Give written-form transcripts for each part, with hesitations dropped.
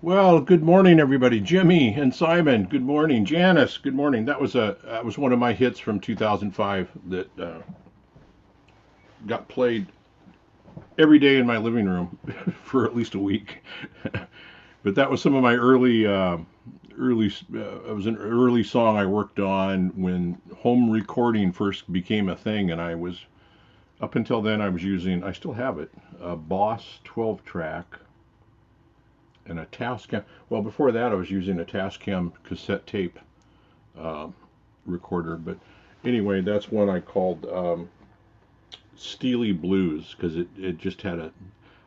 Well, good morning, everybody. Jimmy and Simon, good morning. Janice, good morning. That was one of my hits from 2005 that got played every day in my living room for at least a week. But that was some of my early. It was an early song I worked on when home recording first became a thing, and I was up until then I was using. I still have it, a Boss 12 track and a Tascam. Well, before that I was using a Tascam cassette tape uh, recorder. But anyway, that's one I called Steely Blues because it just had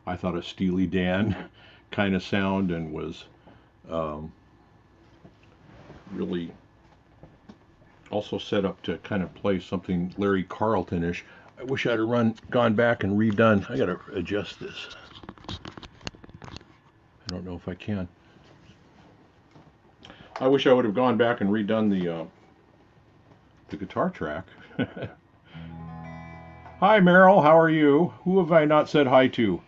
I thought a Steely Dan kind of sound and was um, really also set up to kind of play something Larry Carlton-ish. I wish I'd have gone back and redone. I gotta adjust this. I don't know if I can. I wish I would have gone back and redone the guitar track. Hi, Merrill. How are you? Who have I not said hi to?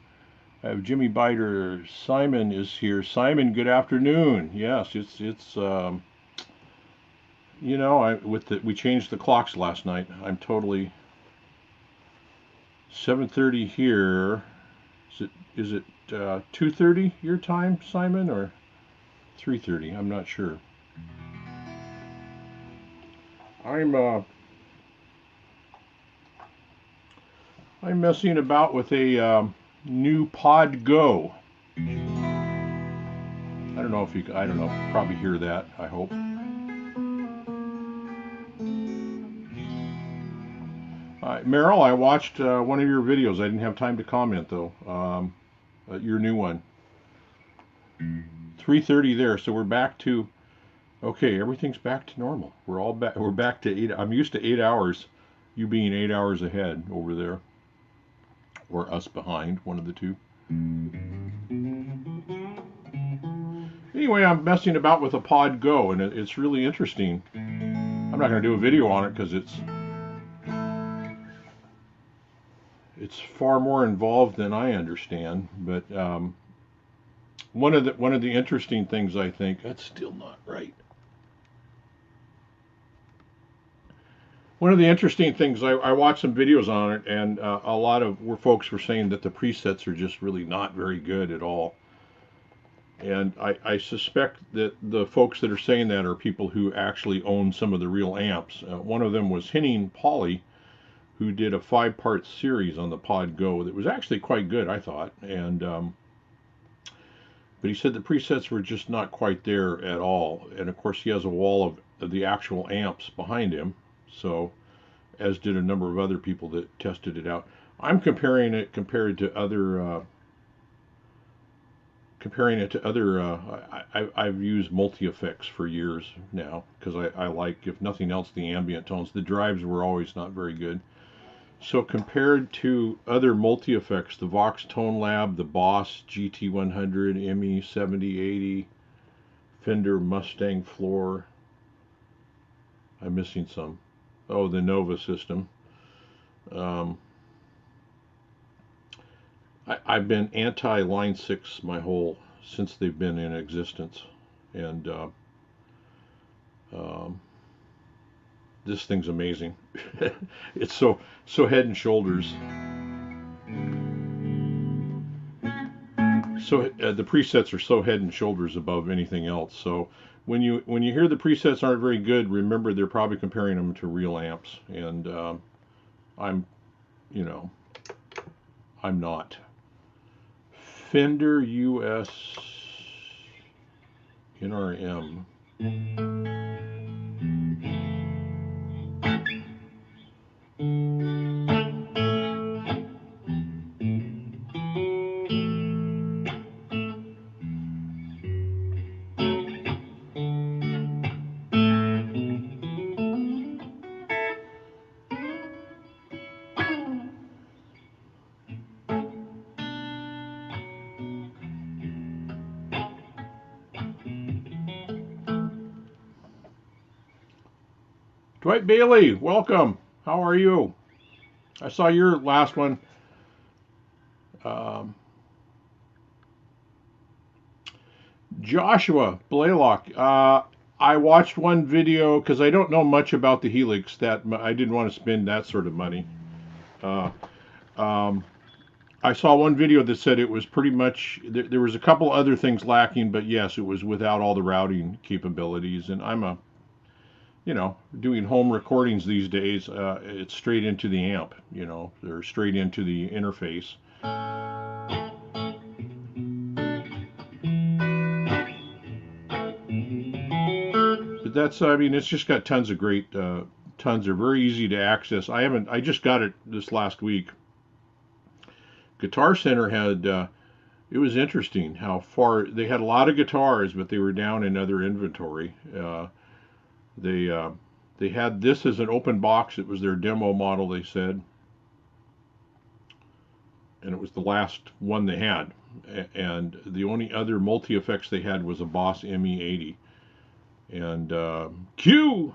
I have Jimmy Biter. Simon is here. Simon, good afternoon. Yes, it's you know, we changed the clocks last night. I'm totally 7:30 here. Is it 2:30 your time, Simon, or 3:30? I'm not sure. I'm messing about with a new Pod Go. I don't know if you, I don't know, probably hear that, I hope. Merrill, I watched one of your videos. I didn't have time to comment though. Your new one. 3:30 there, so we're back to, okay, everything's back to normal. We're all back, we're back to 8, I'm used to 8 hours, you being 8 hours ahead over there. Or us behind, one of the two. Anyway, I'm messing about with a Pod Go, and it's really interesting. I'm not going to do a video on it because it's far more involved than I understand. But one of the interesting things, I think, that's still not right. One of the interesting things, I watched some videos on it, and a lot of folks were saying that the presets are just really not very good at all. And I suspect that the folks that are saying that are people who actually own some of the real amps. One of them was Henning Pauly, who did a 5-part series on the Pod Go that was actually quite good, I thought. And but he said the presets were just not quite there at all. And of course, he has a wall of the actual amps behind him. So, as did a number of other people that tested it out. I'm comparing it to other. I've used multi-effects for years now because I like, if nothing else, the ambient tones. The drives were always not very good. So compared to other multi-effects, the Vox Tone Lab, the Boss GT100, ME 7080, Fender Mustang Floor. I'm missing some. Oh, the Nova system. I've been anti-Line 6 since they've been in existence, and this thing's amazing. It's so head and shoulders. So the presets are so head and shoulders above anything else. So when you hear the presets aren't very good, remember they're probably comparing them to real amps, and I'm not. Fender US NRM. Dwight Bailey, welcome. How are you? I saw your last one. Joshua Blaylock. I watched one video because I don't know much about the Helix. That I didn't want to spend that sort of money. I saw one video that said it was pretty much, there was a couple other things lacking, but yes, it was without all the routing capabilities. And I'm doing home recordings these days. It's straight into the amp, they're straight into the interface. But that's, it's just got tons of great, tons are very easy to access. I just got it this last week. Guitar Center had, it was interesting how far, they had a lot of guitars, but they were down in other inventory. They had this as an open box. It was their demo model, they said. and it was the last one they had. And the only other multi-effects they had was a Boss ME80. And Q!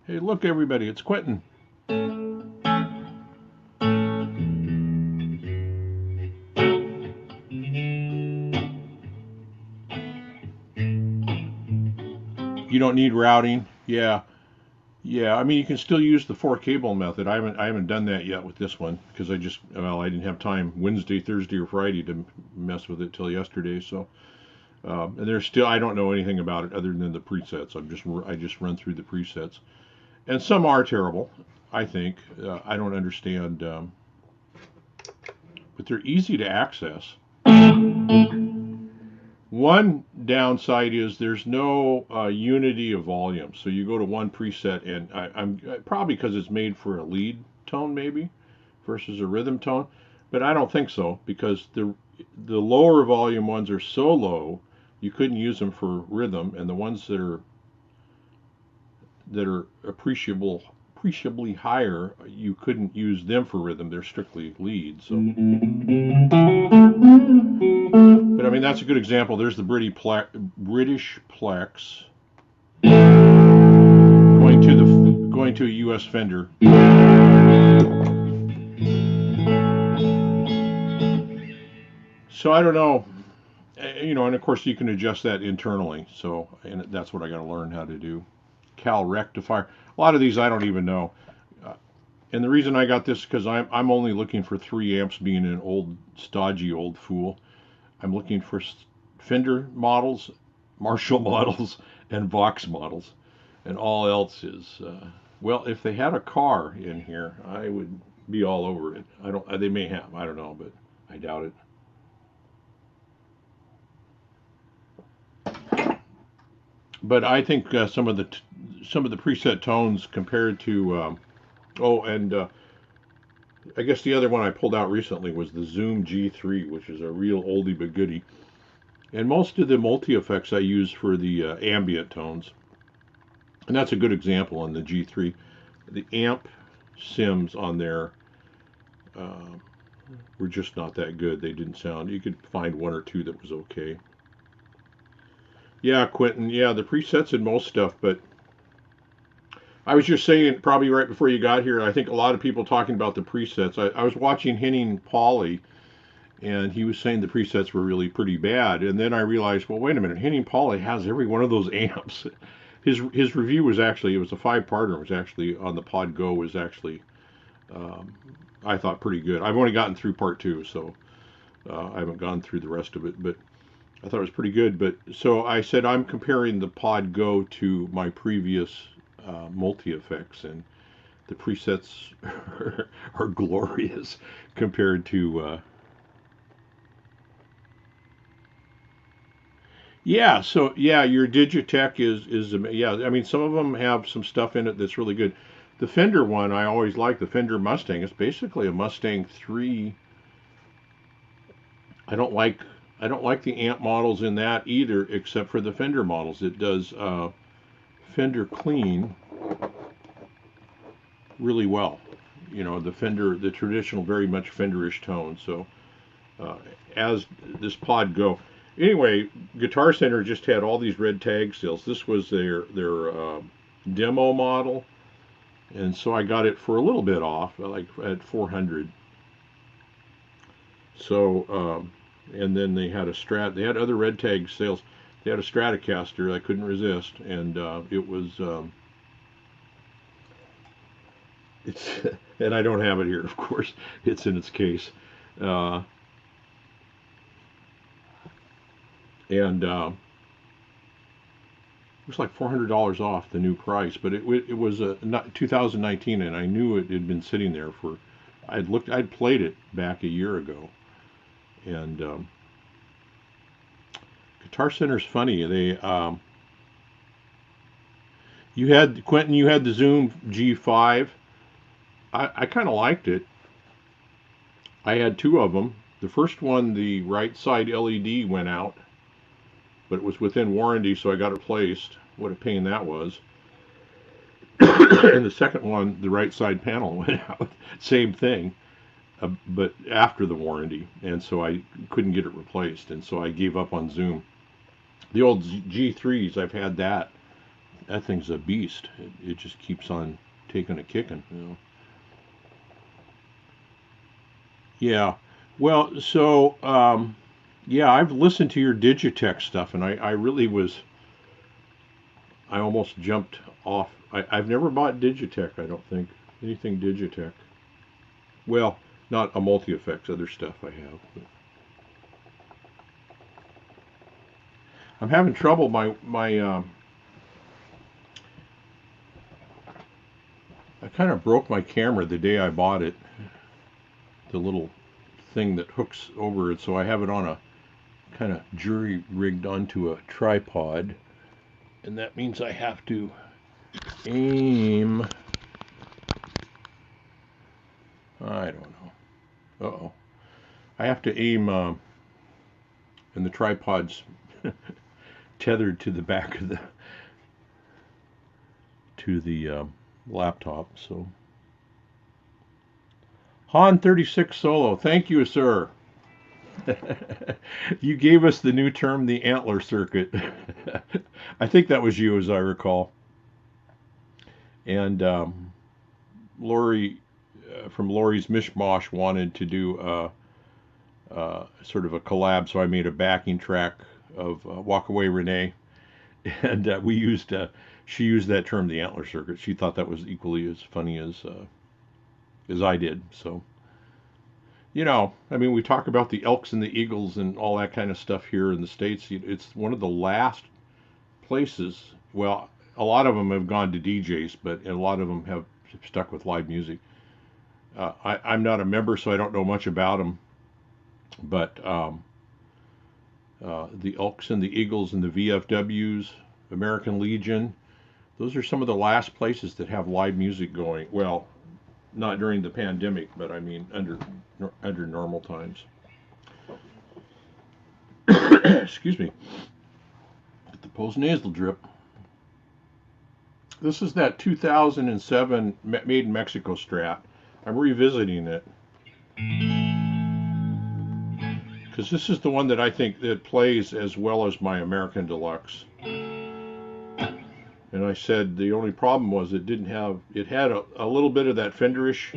Hey, look, everybody, it's Quentin. You don't need routing. Yeah. Yeah, I mean you can still use the four cable method. I haven't done that yet with this one because I didn't have time Wednesday, Thursday, or Friday to mess with it till yesterday. So and there's still I don't know anything about it other than the presets. I just run through the presets, and some are terrible. I think I don't understand, but they're easy to access. One downside is there's no unity of volume. So you go to one preset, and I'm probably because it's made for a lead tone maybe versus a rhythm tone, but I don't think so because the lower volume ones are so low you couldn't use them for rhythm, and the ones that are appreciably higher you couldn't use them for rhythm. They're strictly lead. So, but I mean that's a good example. There's the British Plex going to a U.S. Fender. So I don't know, and of course you can adjust that internally. So, and that's what I got to learn how to do. Cal rectifier. A lot of these I don't even know. And the reason I got this is because I'm only looking for 3 amps, being an old stodgy old fool. I'm looking for Fender models, Marshall models, and Vox models, and all else is well. If they had a car in here, I would be all over it. I don't. They may have. I don't know, but I doubt it. But I think some of the preset tones compared to oh, and I guess the other one I pulled out recently was the Zoom G3, which is a real oldie but goodie. And most of the multi-effects I use for the ambient tones. And that's a good example on the G3. The amp sims on there were just not that good. They didn't sound, you could find one or two that was okay. Yeah, Quentin, yeah, the presets in most stuff, but I was just saying, probably right before you got here, I think a lot of people talking about the presets. I was watching Henning Pauly, and he was saying the presets were really pretty bad. And then I realized, well, wait a minute, Henning Pauly has every one of those amps. His review was actually, it was a 5-parter. It was actually on the Pod Go, was actually, I thought, pretty good. I've only gotten through part 2, so I haven't gone through the rest of it, but I thought it was pretty good. But so I said I'm comparing the Pod Go to my previous multi-effects, and the presets are glorious compared to yeah. So yeah, your Digitech is yeah. I mean, some of them have some stuff in it that's really good. The Fender one I always like, the Fender Mustang. It's basically a Mustang 3. I don't like I don't like the amp models in that either, except for the Fender models. It does Fender clean really well. The Fender, the traditional, very much Fenderish tone. So uh, as this Pod Go. Anyway, Guitar Center just had all these red tag sales. This was their demo model, and so I got it for a little bit off, like at 400. So and then they had a Strat. They had other red tag sales. They had a Stratocaster I couldn't resist, and it was it's and I don't have it here, of course. It's in its case. Uh, and it was like $400 off the new price, but it was not 2019, and I knew it had been sitting there for. I'd played it back a year ago, and Guitar Center's funny. You had Quentin, you had the Zoom G5. I kind of liked it. I had 2 of them. The first one, the right side LED went out, but it was within warranty, so I got it replaced. What a pain that was. And the second one, the right side panel went out. Same thing. but after the warranty, and so I couldn't get it replaced, and so I gave up on Zoom. The old G3s, I've had that. That thing's a beast. It just keeps on taking a kicking, you know. Yeah. Well, so yeah, I've listened to your Digitech stuff, and I really was. I almost jumped off. I've never bought Digitech. I don't think anything Digitech. Well, not a multi effects. Other stuff I have. But I'm having trouble. My I kind of broke my camera the day I bought it. The little thing that hooks over it, so I have it on a kind of jury rigged onto a tripod, and that means I have to aim. I don't know. Uh-oh. I have to aim, and the tripod's tethered to the back of the laptop. So Han 36 Solo, thank you, sir. You gave us the new term, the antler circuit. I think that was you, as I recall. And Lori from Lori's Mishmash wanted to do sort of a collab, so I made a backing track of Walk Away Renee, and she used that term, the antler circuit. She thought that was equally as funny as I did. So, I mean, we talk about the Elks and the Eagles and all that kind of stuff here in the States. It's one of the last places. Well, a lot of them have gone to DJs, but a lot of them have stuck with live music. I'm not a member, so I don't know much about them. But the Elks and the Eagles and the VFWs, American Legion, those are some of the last places that have live music going. Well, not during the pandemic, but I mean under normal times. Excuse me. Get the post nasal drip. This is that 2007 Made in Mexico Strat. I'm revisiting it because this is the one that I think that plays as well as my American Deluxe. And I said the only problem was it had a little bit of that Fenderish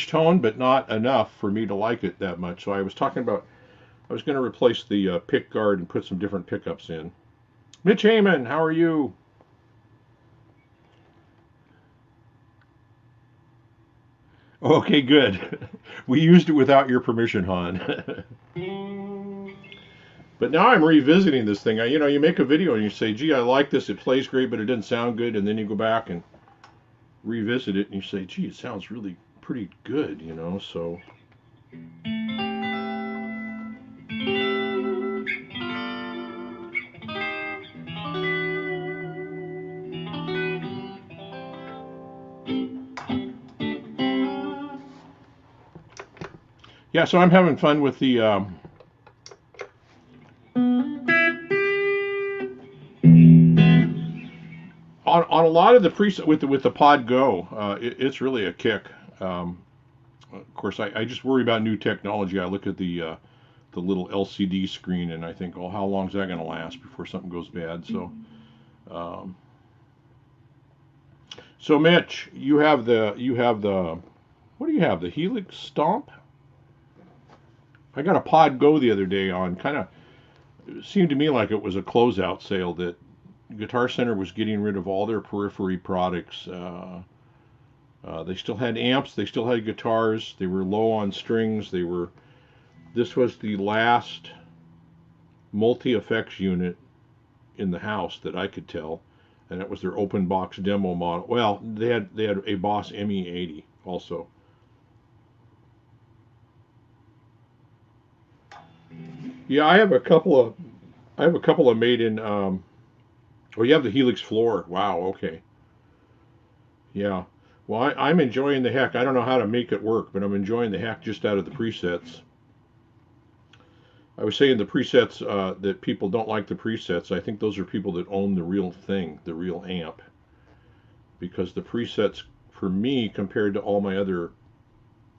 tone, but not enough for me to like it that much. So I was talking about I was going to replace the pick guard and put some different pickups in. Mitch Heyman, how are you? Okay, good. We used it without your permission, Han. But now I'm revisiting this thing. You make a video and you say, "Gee, I like this. It plays great, but it didn't sound good." And then you go back and revisit it and you say, "Gee, it sounds really pretty good." So yeah, so I'm having fun with the on a lot of the preset with the Pod Go. It's really a kick. Of course, I just worry about new technology. I look at the little LCD screen and I think, oh, how long is that going to last before something goes bad? Um, so Mitch, you have the what do you have? The Helix Stomp? I got a Pod Go the other day on kind of it seemed to me like it was a closeout sale that Guitar Center was getting rid of all their periphery products. They still had amps, they still had guitars, they were low on strings. This was the last multi-effects unit in the house that I could tell, and it was their open box demo model. Well, they had a Boss ME80 also. Yeah, I have a couple of made in. Oh, you have the Helix floor. Wow. Okay. Yeah. Well, I'm enjoying the heck. I don't know how to make it work, but I'm enjoying the heck just out of the presets. I was saying the presets that people don't like the presets. I think those are people that own the real thing, the real amp. because the presets for me compared to all my other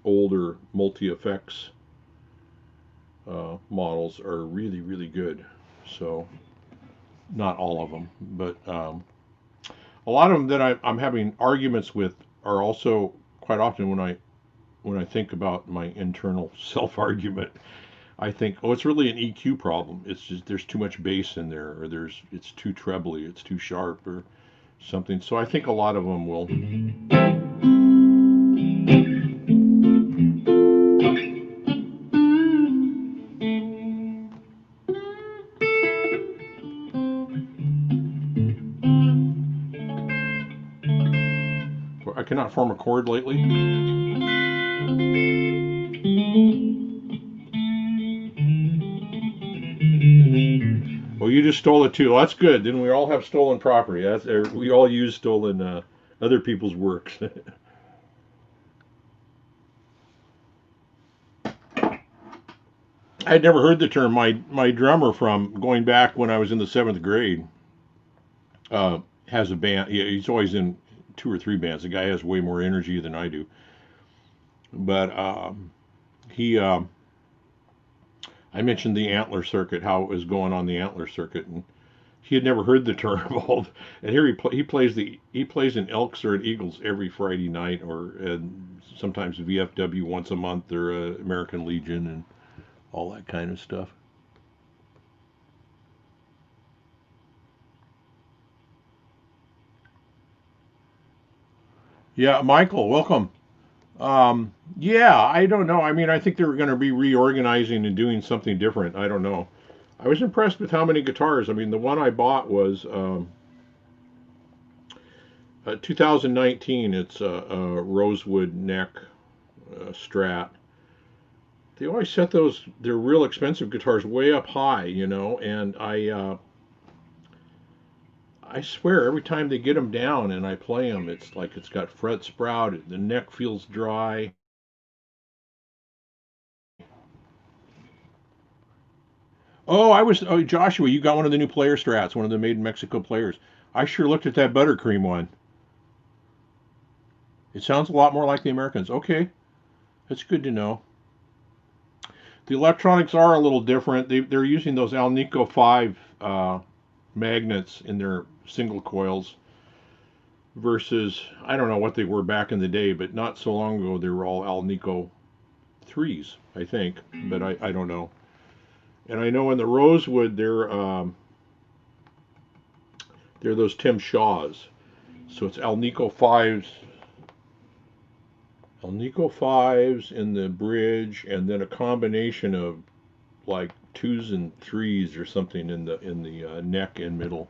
older multi-effects models are really, really good. So not all of them, but a lot of them that I'm having arguments with are also quite often when I think about my internal self-argument, I think, oh, it's really an EQ problem. It's just there's too much bass in there, or it's too trebly, it's too sharp, or something. So I think a lot of them will. I cannot form a chord lately. Well, you just stole it too. Well, that's good. Then we all have stolen property. We all use stolen other people's works. I'd never heard the term. My drummer from going back when I was in the seventh grade has a band. Yeah, he's always in two or three bands. The guy has way more energy than I do. But he, I mentioned the antler circuit, how it was going on the antler circuit, and he had never heard the term. And here he plays in Elks or in Eagles every Friday night, or sometimes VFW once a month, or American Legion, and all that kind of stuff. Yeah, Michael, welcome. Yeah, I don't know. I mean, I think they're going to be reorganizing and doing something different. I don't know. I was impressed with how many guitars. I mean, the one I bought was 2019. It's a rosewood neck Strat. They always set their real expensive guitars way up high, and I swear every time they get them down and I play them, it's like it's got fret sprout. The neck feels dry. Oh, Joshua, you got one of the new player strats, one of the made in Mexico players. I sure looked at that buttercream one. It sounds a lot more like the Americans. Okay, that's good to know. The electronics are a little different. They're using those Alnico 5 magnets in their single coils versus, I don't know what they were back in the day, but not so long ago they were all Alnico 3s, I think, but I don't know. And I know in the Rosewood they're those Tim Shaws. So it's Alnico fives in the bridge, and then a combination of like twos and threes or something in the neck and middle.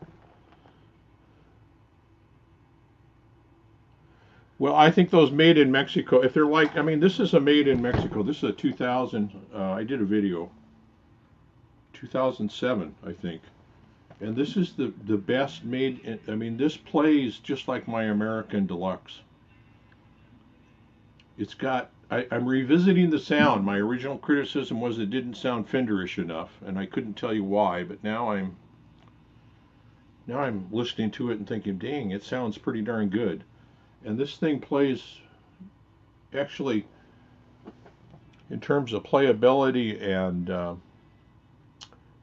Well, I think those made in Mexico, if they're like, I mean, this is a made in Mexico. This is a 2000. I did a video, 2007, I think. And this is the best made. I mean, this plays just like my American Deluxe. It's got. I'm revisiting the sound. My original criticism was it didn't sound Fenderish enough, and I couldn't tell you why. But now I'm listening to it and thinking, dang, it sounds pretty darn good. And this thing plays actually in terms of playability, and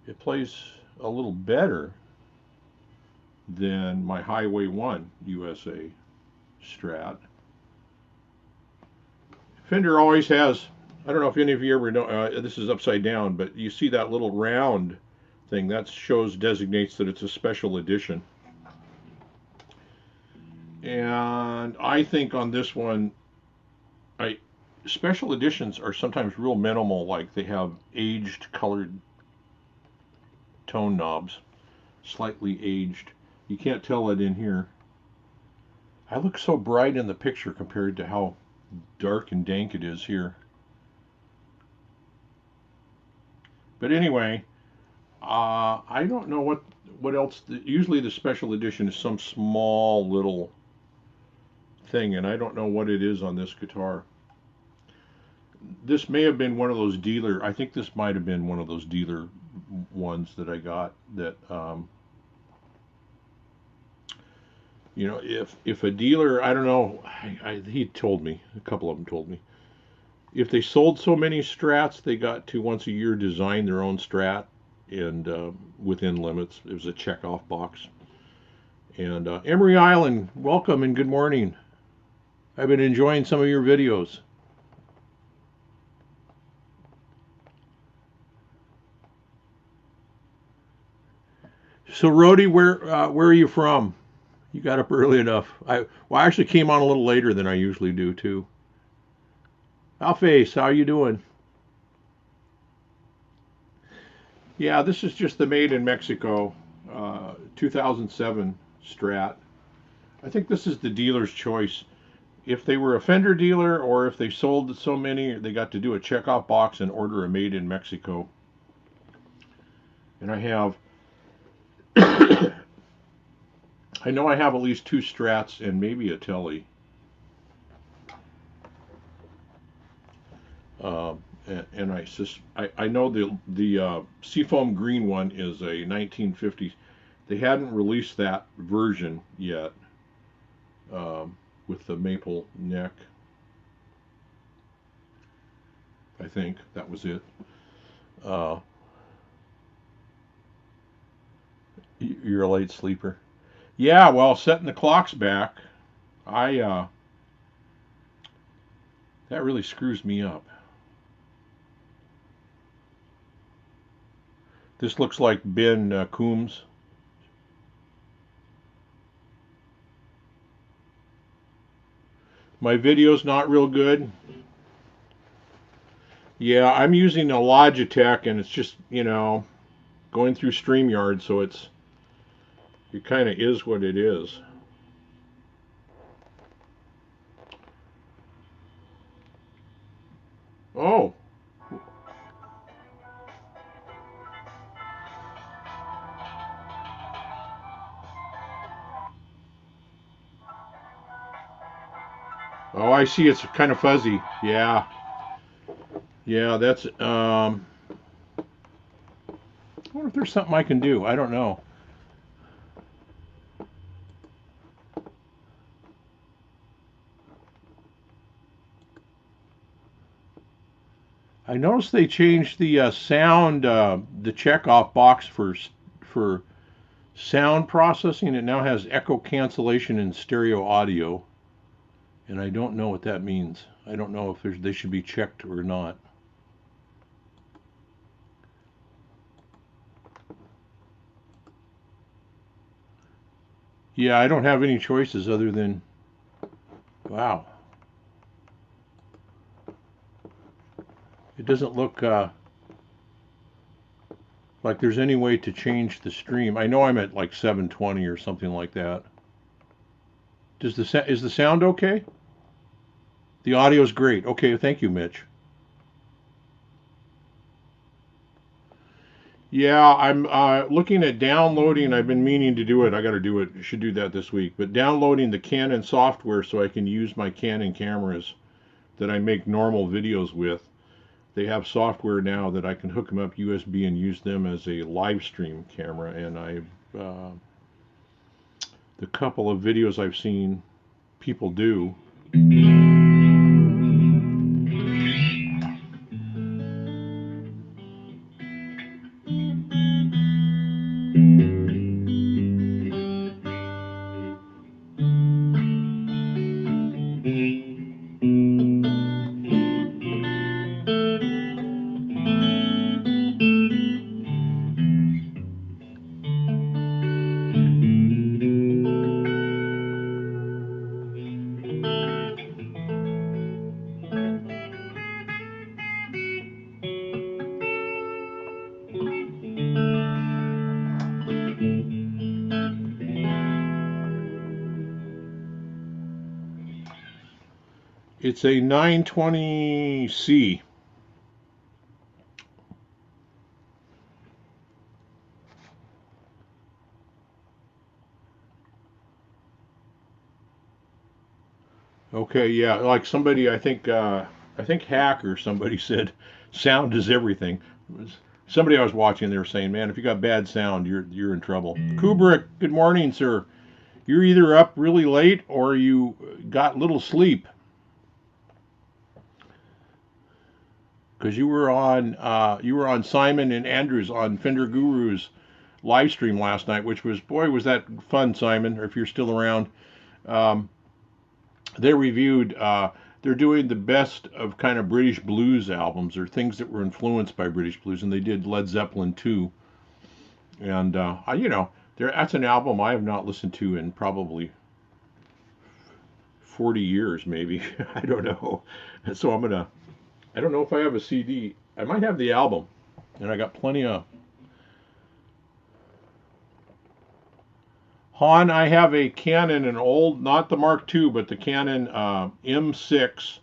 it plays a little better than my Highway 1 USA Strat. Fender always has, I don't know if any of you ever know, this is upside down, but you see that little round thing, that designates that it's a special edition. And I think on this one, special editions are sometimes real minimal, like they have aged colored tone knobs, slightly aged. You can't tell it in here. I look so bright in the picture compared to how dark and dank it is here. But anyway, I don't know what else. Usually the special edition is some small little thing, and I don't know what it is on this guitar. This may have been one of those dealer. I think this might have been one of those dealer ones that I got that You know, if a dealer, I don't know, he told me, a couple of them told me, if they sold so many strats, they got to once a year design their own strat and within limits. It was a checkoff box. And Emery Island, welcome and good morning. I've been enjoying some of your videos. So, Rhodey, where are you from? You got up early enough. I actually came on a little later than I usually do too. Alface, how you doing? Yeah, this is just the made in Mexico 2007 Strat. I think this is the dealer's choice. If they were a Fender dealer or if they sold so many, they got to do a checkoff box and order a made in Mexico. And I have, I know I have at least 2 Strats and maybe a Telly. And I know the Seafoam green one is a 1950s. They hadn't released that version yet with the maple neck. I think that was it. Uh, you're a late sleeper. Yeah, well, setting the clocks back, I that really screws me up. This looks like Ben Coombs. My video's not real good. Yeah, I'm using a Logitech, and it's just, you know, going through StreamYard, so it kind of is what it is. Oh. Oh, I see. It's kind of fuzzy. Yeah. Yeah, that's I wonder if there's something I can do. I don't know. I noticed they changed the sound, the checkoff box for sound processing. It now has echo cancellation and stereo audio, and I don't know what that means. I don't know if they should be checked or not. Yeah, I don't have any choices other than, wow. It doesn't look like there's any way to change the stream. I know I'm at like 720 or something like that. Is the sound okay? The audio's great. Okay, thank you, Mitch. Yeah, I'm looking at downloading. I've been meaning to do it. I got to do it. Should do that this week. But downloading the Canon software so I can use my Canon cameras that I make normal videos with. They have software now that I can hook them up USB and use them as a live stream camera. And the couple of videos I've seen people do. It's a 920C. Okay, yeah, like somebody, I think Hack or somebody said, sound is everything. Somebody I was watching, they were saying, man, if you got bad sound, you're in trouble. Kubrick, good morning, sir. You're either up really late or you got little sleep because you were on Simon and Andrews on Fender Guru's live stream last night, which was, boy, was that fun, Simon. Or if you're still around, um, they reviewed. They're doing the best of kind of British blues albums or things that were influenced by British blues, and they did Led Zeppelin too. And that's an album I have not listened to in probably 40 years, maybe. I don't know. So I don't know if I have a CD. I might have the album, and I got plenty of. Han, I have a Canon, an old, not the Mark II, but the Canon M6,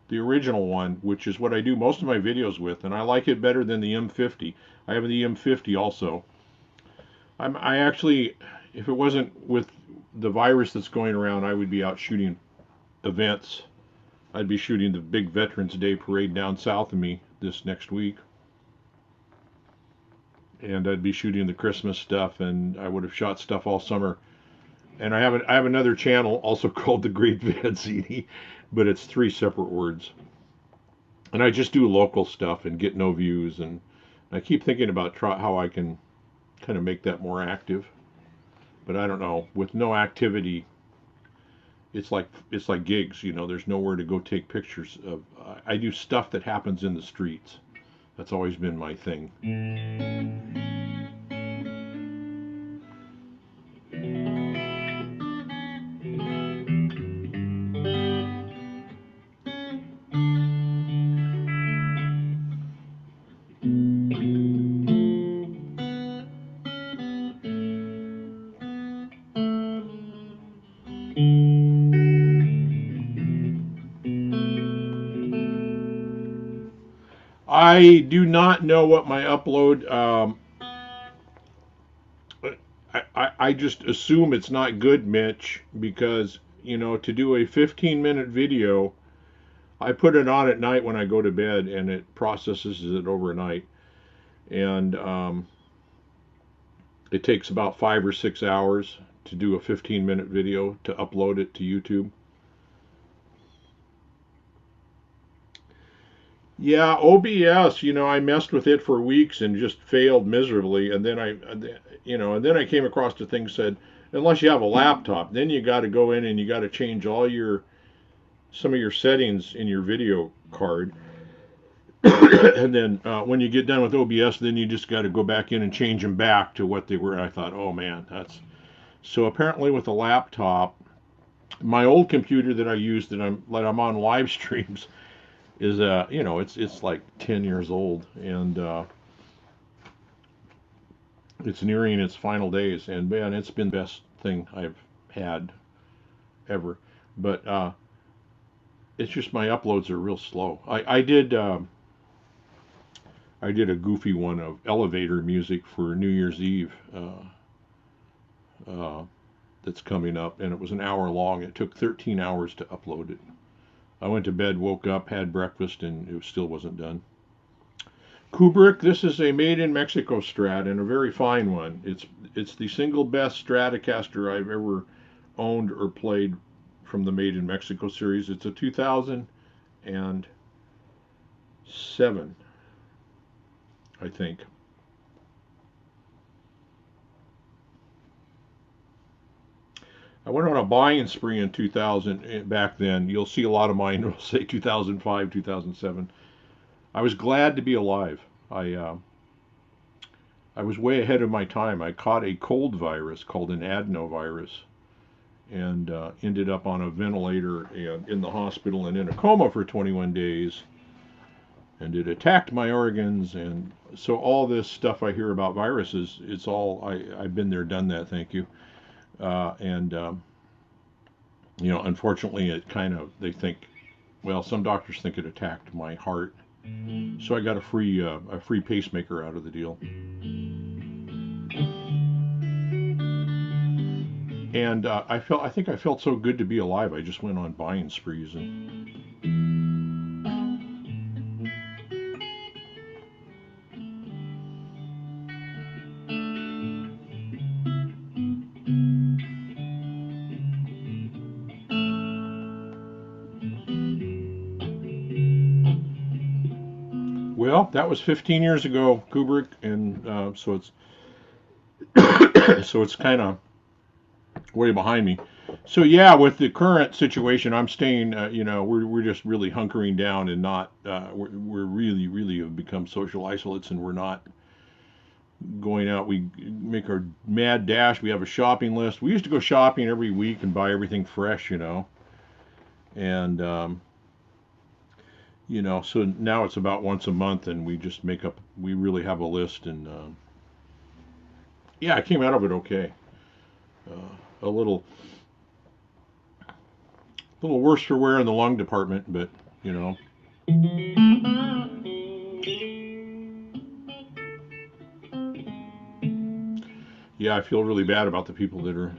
the original one, which is what I do most of my videos with, and I like it better than the M50. I have the M50 also. I actually, if it wasn't with the virus that's going around, I would be out shooting events. I'd be shooting the big Veterans Day parade down south of me this next week. And I'd be shooting the Christmas stuff, and I would have shot stuff all summer. And I have another channel also called the Great Van CD, but it's 3 separate words. And I just do local stuff and get no views. And I keep thinking about how I can kind of make that more active. But I don't know. With no activity, it's like gigs. There's nowhere to go take pictures of. I do stuff that happens in the streets. That's always been my thing. I do not know what my upload. I just assume it's not good, Mitch, because to do a 15-minute video, I put it on at night when I go to bed, and it processes it overnight, and it takes about 5 or 6 hours to do a 15-minute video to upload it to YouTube. Yeah, OBS, I messed with it for weeks and just failed miserably. And then I came across the thing said, unless you have a laptop, then you got to go in and you got to change some of your settings in your video card. And then when you get done with OBS, then you just got to go back in and change them back to what they were. And I thought, oh man, so apparently with a laptop, my old computer that I use that I'm on live streams is it's like 10 years old, and it's nearing its final days, and man, it's been the best thing I've had ever. But it's just my uploads are real slow. I did a goofy one of elevator music for New Year's Eve that's coming up, and it was an hour long. It took 13 hours to upload it. I went to bed, woke up, had breakfast, and it still wasn't done. Kubrick, this is a made in Mexico Strat, and a very fine one. It's the single best Stratocaster I've ever owned or played from the Made in Mexico series. It's a 2007, I think. I went on a buying spree in 2000 back then. You'll see a lot of mine will say 2005, 2007. I was glad to be alive. I was way ahead of my time. I caught a cold virus called an adenovirus and ended up on a ventilator and in the hospital and in a coma for 21 days. And it attacked my organs. And so all this stuff I hear about viruses, it's all, I've been there, done that, thank you. Unfortunately, they think, well, some doctors think it attacked my heart. So I got a free pacemaker out of the deal. And I think I felt so good to be alive. I just went on buying sprees and. Well, that was 15 years ago, Kubrick, and so it's so it's kind of way behind me. So yeah, with the current situation, I'm staying. We're just really hunkering down and not. We're really have become social isolates, and we're not going out. We make our mad dash. We have a shopping list. We used to go shopping every week and buy everything fresh, and so now it's about once a month, and we just make up. We really have a list, and yeah, I came out of it okay. A little worse for wear in the lung department, but you know. Yeah, I feel really bad about the people that are.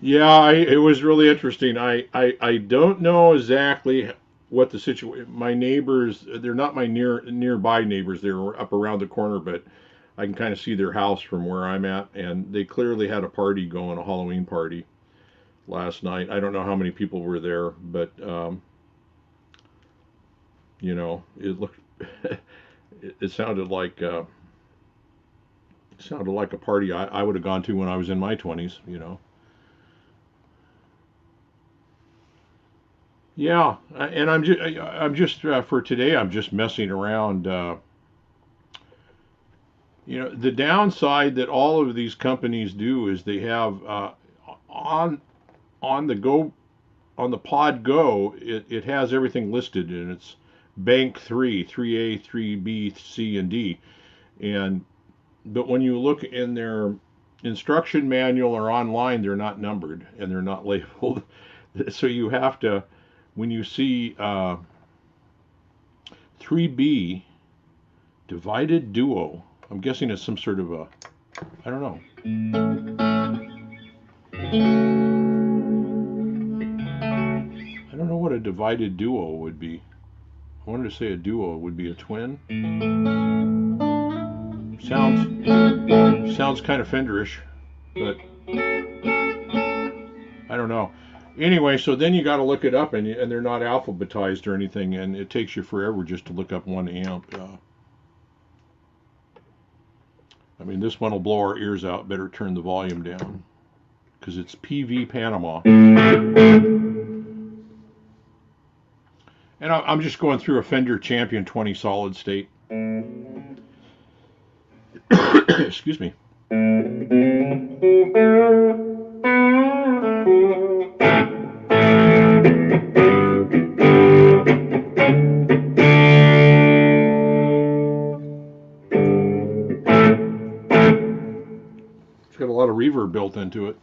Yeah, it was really interesting. I don't know exactly what the situation. My neighbors, they're not my nearby neighbors. They're up around the corner, but I can kind of see their house from where I'm at, and they clearly had a party going, a Halloween party last night. I don't know how many people were there, but it looked, it sounded like a party I would have gone to when I was in my 20s. Yeah, and I'm just for today. I'm just messing around. The downside that all of these companies do is they have on on the go on the Pod Go. It has everything listed, and it's Bank 3A, 3B, C, and D. And but when you look in their instruction manual or online, they're not numbered and they're not labeled. So you have to when you see 3B divided duo. I'm guessing it's some sort of a, I don't know. I don't know what a divided duo would be. I wanted to say a duo would be a twin. Sounds kind of Fenderish, but I don't know. Anyway, so then you got to look it up, and they're not alphabetized or anything, and it takes you forever just to look up one amp. I mean, this one will blow our ears out. Better turn the volume down because it's PV Panama. And I'm just going through a Fender Champion 20 solid state. Excuse me. It's got a lot of reverb built into it.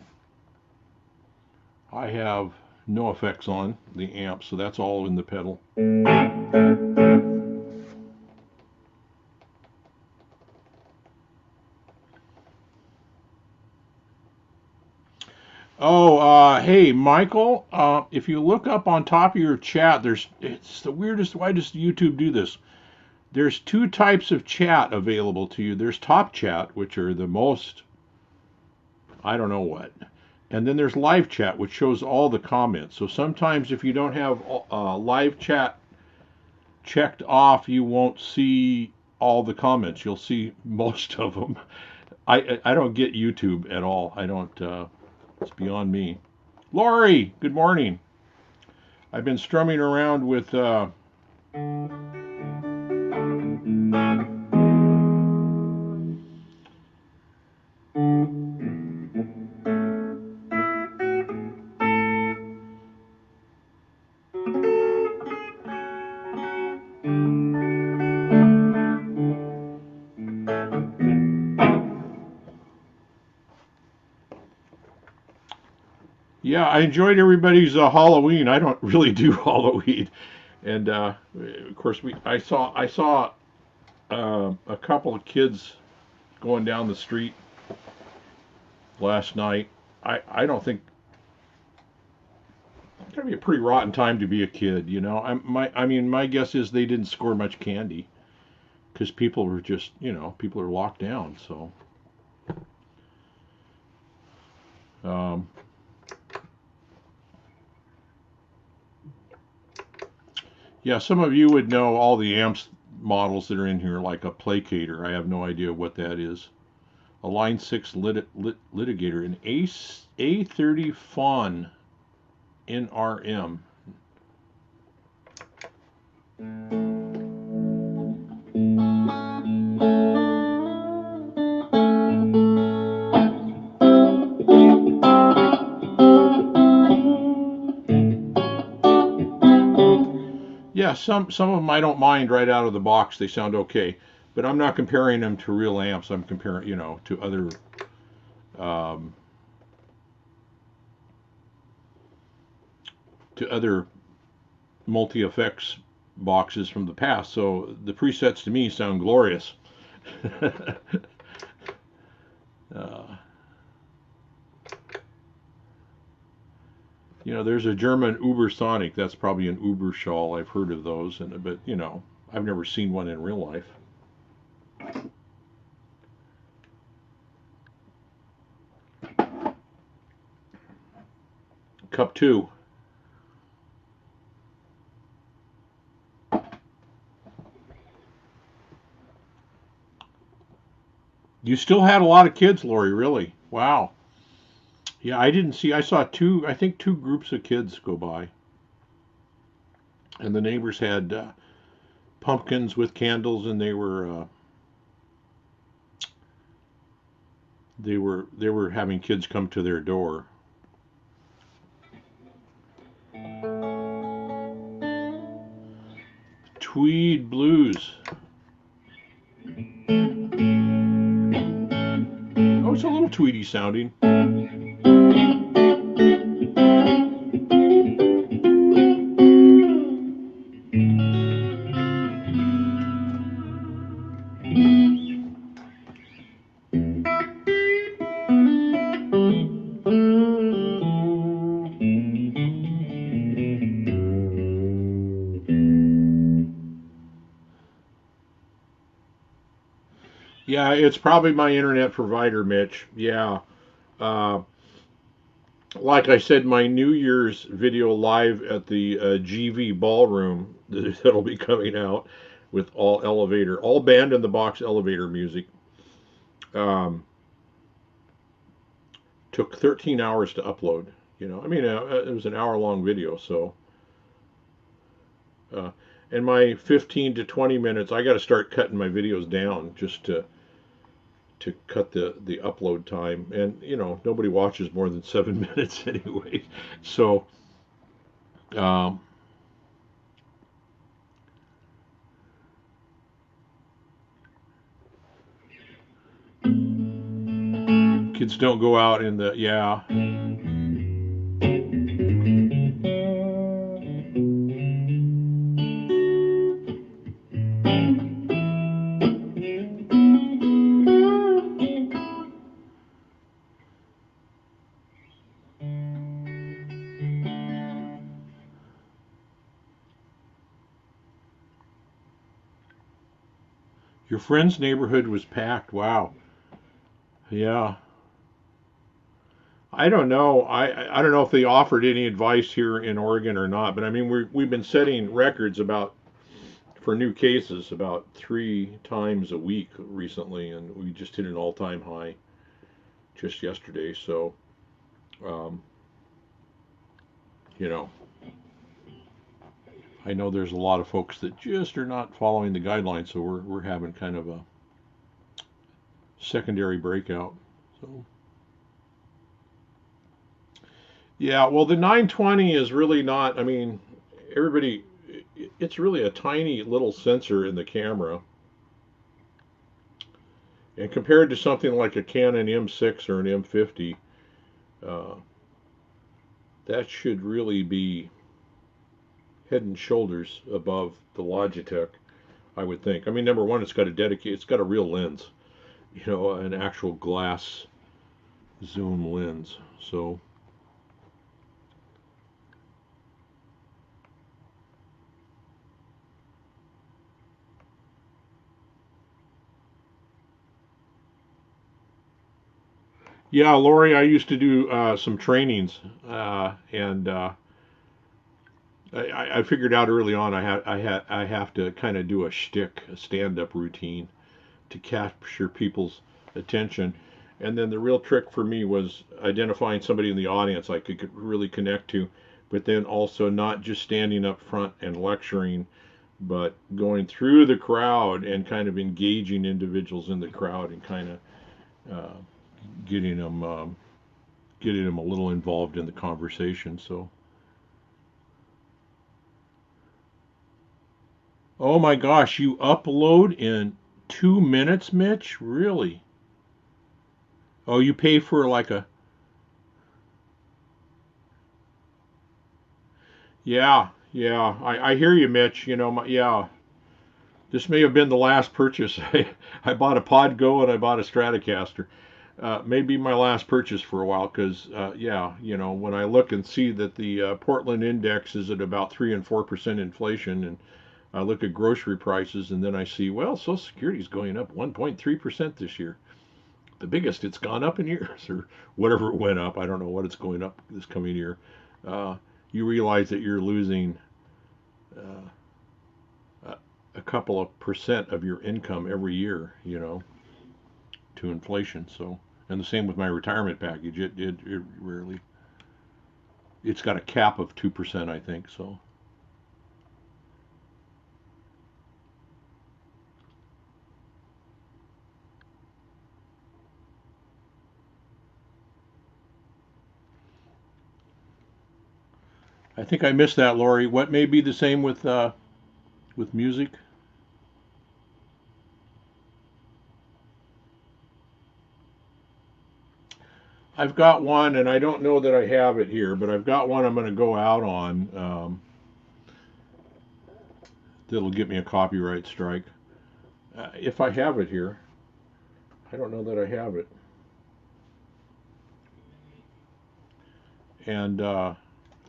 I have no effects on the amp, so that's all in the pedal. Oh, hey, Michael. If you look up on top of your chat, it's the weirdest. Why does YouTube do this? There's two types of chat available to you. There's top chat, which are the most, I don't know what. And then there's live chat, which shows all the comments. So sometimes if you don't have live chat checked off, you won't see all the comments. You'll see most of them. I don't get YouTube at all. I don't. It's beyond me. Lori, good morning. I've been strumming around with. Yeah, I enjoyed everybody's Halloween. I don't really do Halloween, and of course I saw a couple of kids going down the street last night. I don't think gotta be a pretty rotten time to be a kid, you know. I mean, my guess is they didn't score much candy because people were just, you know, people are locked down. So, um, yeah, some of you would know all the amps models that are in here, like a placator. I have no idea what that is. A Line 6 litigator, an A30 Fawn NRM. Yeah, some of them I don't mind right out of the box. They sound okay, but I'm not comparing them to real amps. I'm comparing, you know, um, to other multi effects boxes from the past. So the presets to me sound glorious. uh, you know, there's a German Ubersonic. That's probably an Uberschall. I've heard of those, but you know, I've never seen one in real life. Cup 2. You still had a lot of kids, Lori, really. Wow. Yeah, I didn't see, I saw two, I think two groups of kids go by. And the neighbors had pumpkins with candles, and they were having kids come to their door. Tweed Blues. Oh, it's a little tweedy sounding. Yeah, it's probably my internet provider, Mitch. Yeah. Uh, like I said, my New Year's video live at the GV Ballroom that'll be coming out with all band in the box elevator music. Um, took 13 hours to upload. You know, I mean, it was an hour long video, so. Uh, and my 15 to 20 minutes, I got to start cutting my videos down just to cut the upload time. And you know, nobody watches more than 7 minutes anyway. So, um, kids don't go out in the yeah. Your friend's neighborhood was packed. Wow. Yeah. I don't know. I don't know if they offered any advice here in Oregon or not, but I mean we've been setting records about for new cases about 3 times a week recently, and we just hit an all-time high just yesterday. So, um, you know, I know there's a lot of folks that just are not following the guidelines, so we're having kind of a secondary breakout. So. Yeah, well, the 920 is really not. I mean, everybody, it's really a tiny little sensor in the camera, and compared to something like a Canon M6 or an M50, uh, that should really be head and shoulders above the Logitech, I would think. I mean, number one, it's got a real lens, you know, an actual glass zoom lens. So. Yeah, Lori, I used to do some trainings, and I figured out early on I have to kind of do a shtick, a stand-up routine to capture people's attention. And then the real trick for me was identifying somebody in the audience I could really connect to, but then also not just standing up front and lecturing, but going through the crowd and kind of engaging individuals in the crowd and kind of uh, getting them getting them a little involved in the conversation. So, oh my gosh, you upload in 2 minutes, Mitch? Really? Oh, you pay for like a yeah, yeah. I hear you, Mitch. You know, yeah. This may have been the last purchase. I bought a Podgo and I bought a Stratocaster. Maybe my last purchase for a while because, yeah, you know, when I look and see that the Portland index is at about 3 and 4% inflation, and I look at grocery prices, and then I see, well, Social Security is going up 1.3% this year, the biggest it's gone up in years, or whatever it went up. I don't know what it's going up this coming year. Uh, you realize that you're losing uh, a couple of percent of your income every year, you know, to inflation. So, and the same with my retirement package. It rarely, it's got a cap of 2%, I think. So, I think I missed that, Lori. What may be the same with music? I've got one, and I don't know that I have it here, but I've got one I'm going to go out on that'll get me a copyright strike. If I have it here, I don't know that I have it. And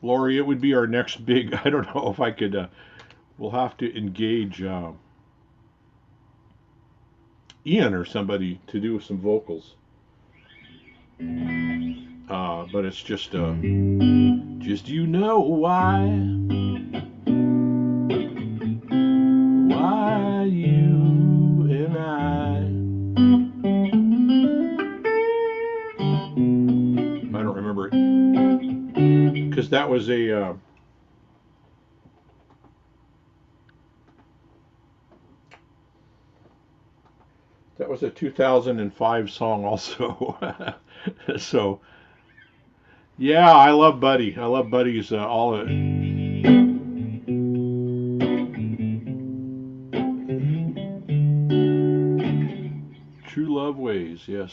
Lori, it would be our next big. I don't know if I could. We'll have to engage Ian or somebody to do some vocals. But it's just you know why you and I don't remember it because that was a 2005 song also. So yeah, I love Buddy. I love Buddy's all True Love Ways. Yes.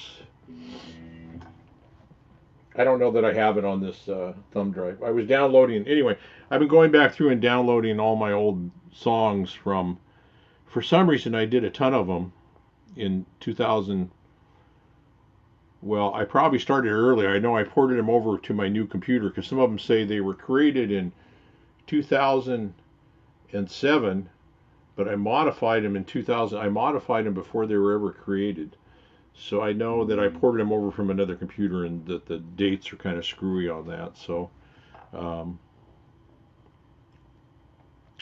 I don't know that I have it on this thumb drive. I was downloading anyway. I've been going back through and downloading all my old songs from. For some reason, I did a ton of them in 2000. Well, I probably started earlier. I know I ported them over to my new computer because some of them say they were created in 2007, but I modified them in 2000. I modified them before they were ever created. So I know that I ported them over from another computer and that the dates are kind of screwy on that. So, um,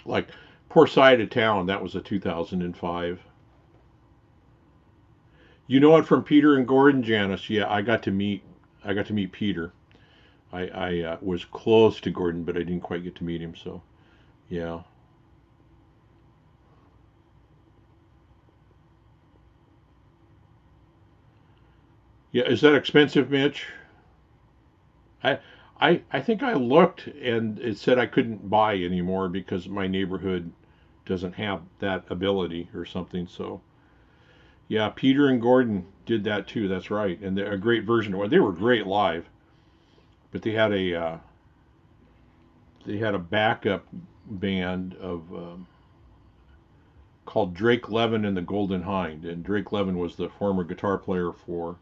like Poor Side of Town, that was a 2005. You know it from Peter and Gordon, Janice. Yeah, I got to meet Peter. I was close to Gordon, but I didn't quite get to meet him. So yeah, yeah. Is that expensive, Mitch? I I think I looked and it said I couldn't buy anymore because my neighborhood doesn't have that ability or something. So yeah, Peter and Gordon did that too. That's right, and they're a great version of it. They were great live, but they had a backup band of called Drake Levin and the Golden Hind, and Drake Levin was the former guitar player for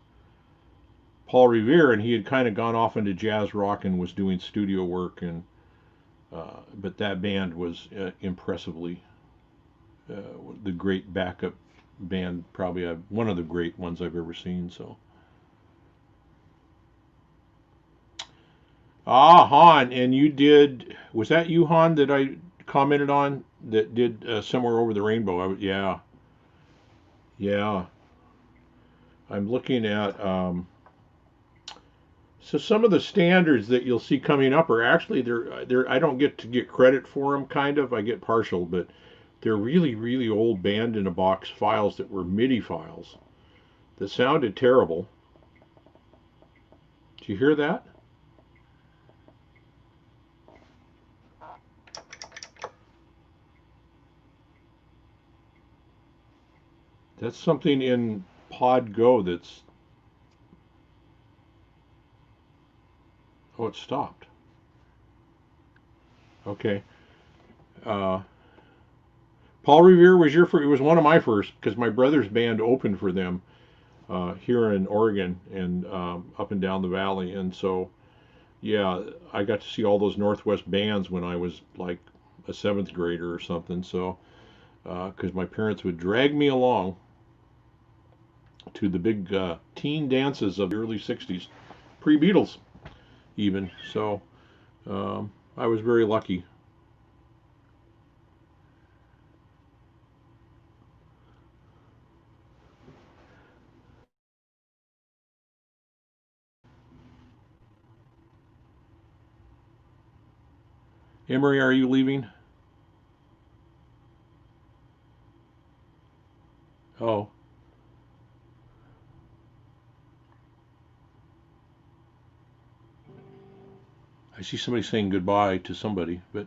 Paul Revere, and he had kind of gone off into jazz rock and was doing studio work, and but that band was impressively uh, the great backup band, probably one of the great ones I've ever seen. So Ah, Han, and you did. Was that you, Han, that I commented on that did Somewhere Over the Rainbow? Yeah, yeah. I'm looking at. So some of the standards that you'll see coming up are actually they're I don't get to get credit for them. Kind of, I get partial, but they're really really old band in a box files that were MIDI files that sounded terrible. Did you hear that? That's something in Pod Go that's. Oh, it stopped. Okay. Uh, Paul Revere was your first. It was one of my first because my brother's band opened for them here in Oregon and up and down the valley. And so, yeah, I got to see all those Northwest bands when I was like a seventh grader or something. So, because my parents would drag me along to the big teen dances of the early '60s, pre-Beatles even. So, I was very lucky. Emery, are you leaving? Oh, I see somebody saying goodbye to somebody, but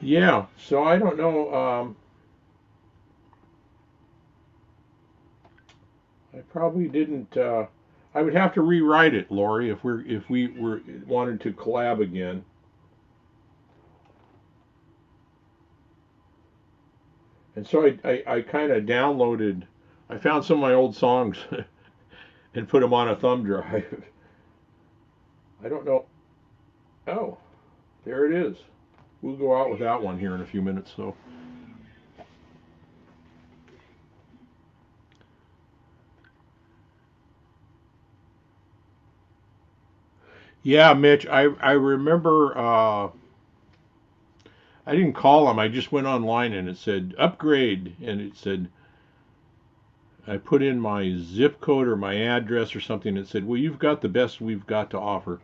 yeah. So I don't know. I probably didn't. I would have to rewrite it, Lori, if we were wanted to collab again. And so I kind of downloaded. I found some of my old songs and put them on a thumb drive. I don't know. Oh, there it is. We'll go out with that one here in a few minutes. So yeah, Mitch, I remember. I didn't call them. I just went online and it said upgrade, and it said I put in my zip code or my address or something. It said, well, you've got the best we've got to offer.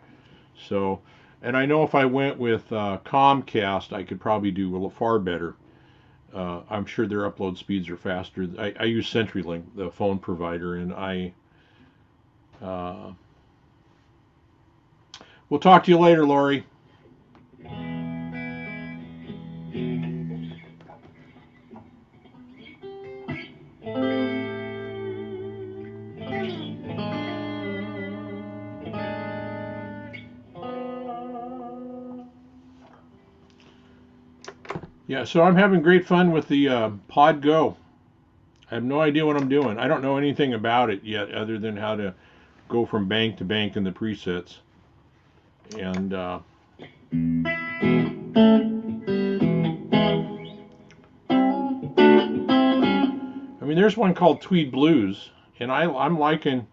So, and I know if I went with Comcast, I could probably do a little far better. I'm sure their upload speeds are faster. I use CenturyLink, the phone provider, and I. Uh, we'll talk to you later, Lori. Yeah, so I'm having great fun with the Pod Go. I have no idea what I'm doing. I don't know anything about it yet, other than how to go from bank to bank in the presets. And I mean, there's one called Tweed Blues, and I'm liking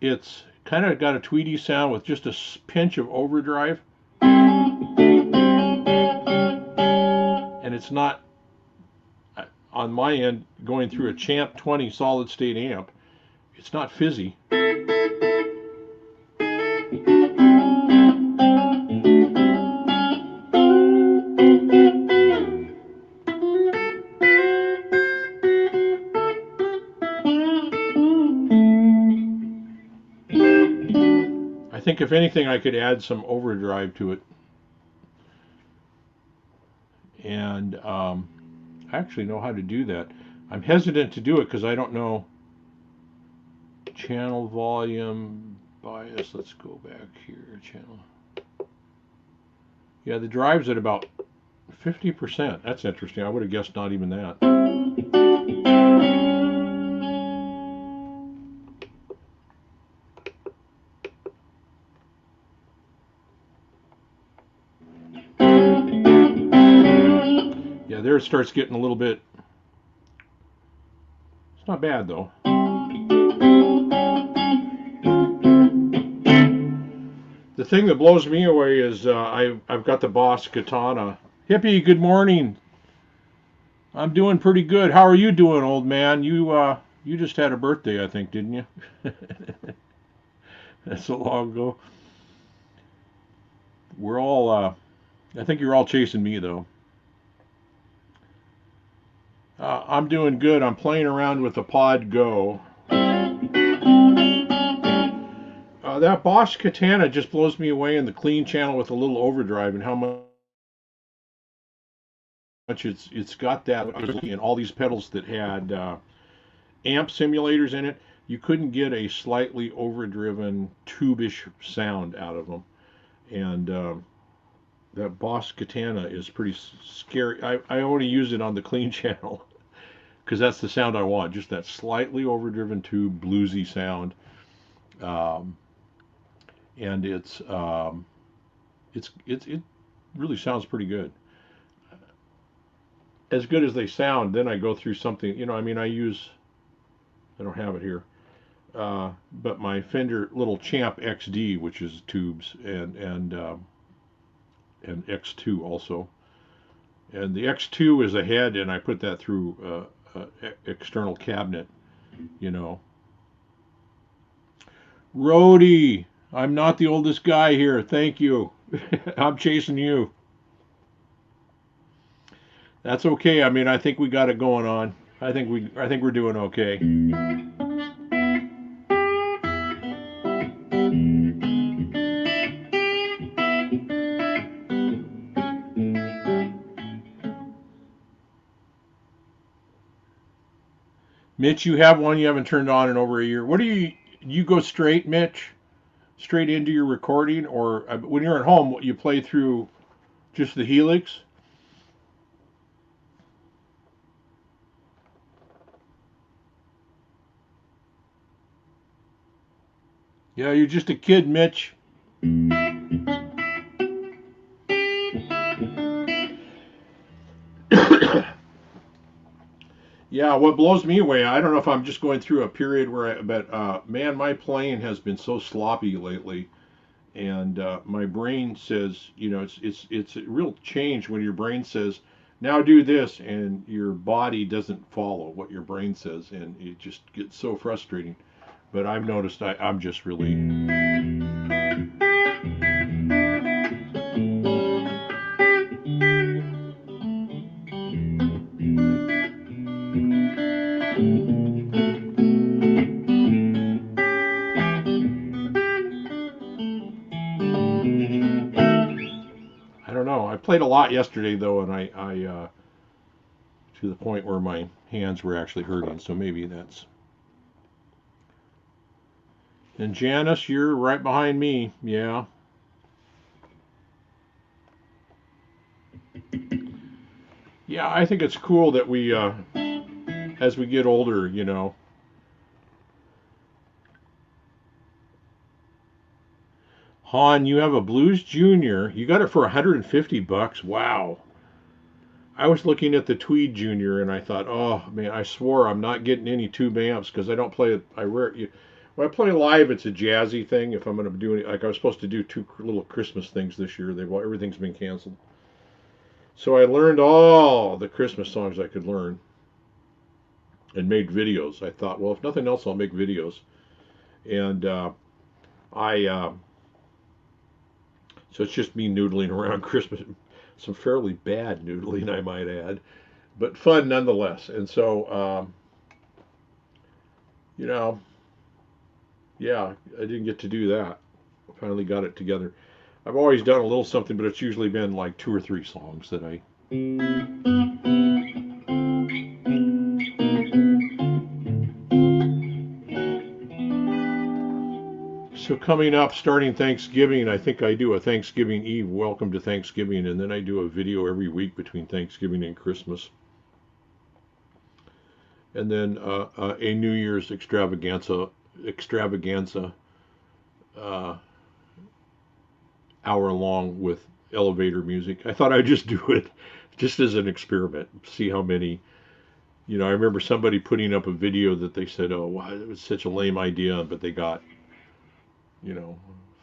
it's kind of got a tweedy sound with just a pinch of overdrive, and it's not on my end going through a Champ 20 solid state amp. It's not fizzy. I think if anything, I could add some overdrive to it, and I actually know how to do that. I'm hesitant to do it because I don't know channel volume bias. Let's go back here. Channel. Yeah, the drive's at about 50%. That's interesting. I would have guessed not even that. Yeah, there it starts getting a little bit. It's not bad though. The thing that blows me away is I've got the Boss Katana. Hippie, good morning. I'm doing pretty good. How are you doing, old man? You just had a birthday, I think, didn't you? That's so long ago. We're all I think you're all chasing me though. I'm doing good. I'm playing around with the Pod Go. That Bosch Katana just blows me away in the clean channel with a little overdrive and how much it's got that. I was looking at all these pedals that had amp simulators in it. You couldn't get a slightly overdriven tube-ish sound out of them. And that Boss Katana is pretty scary. I only use it on the clean channel because that's the sound I want, just that slightly overdriven tube bluesy sound. Um, and it really sounds pretty good. As good as they sound, then I go through something. I mean, I don't have it here, but my Fender little Champ XD, which is tubes, and X2 also. And the X2 is a head, and I put that through external cabinet, you know. Rhodey, I'm not the oldest guy here. Thank you. I'm chasing you. That's okay. I mean, I think we got it going on. I think we're doing okay. Mitch, you have one you haven't turned on in over a year. What do you go straight, Mitch? Straight into your recording, or when you're at home, you play through just the Helix? Yeah, you're just a kid, Mitch. Yeah, what blows me away, I don't know if I'm just going through a period but man, my playing has been so sloppy lately, and my brain says, it's a real change when your brain says, now do this, and your body doesn't follow what your brain says, and it just gets so frustrating. But I've noticed I'm just really. I don't know. I played a lot yesterday though, and I to the point where my hands were actually hurting. So maybe that's. And Janice, you're right behind me. Yeah. Yeah, I think it's cool that we, as we get older, Han, you have a Blues Junior. You got it for $150. Wow. I was looking at the Tweed Junior and I thought, oh man, I swore I'm not getting any tube amps because I don't play it. When I play live, it's a jazzy thing. If I'm going to do it, like I was supposed to do two little Christmas things this year, everything's been canceled. So I learned all the Christmas songs I could learn and made videos. I thought, well, if nothing else, I'll make videos. And I so it's just me noodling around Christmas, some fairly bad noodling, I might add, but fun nonetheless. And so, you know, yeah, I didn't get to do that. I finally got it together. I've always done a little something, but it's usually been like 2 or 3 songs that I. So coming up, starting Thanksgiving, I think I do a Thanksgiving Eve welcome to Thanksgiving, and then I do a video every week between Thanksgiving and Christmas, and then a New Year's extravaganza uh, hour long with elevator music. I thought I'd just do it just as an experiment, see how many. I remember somebody putting up a video that they said, "Oh, wow, it was such a lame idea," but they got, you know,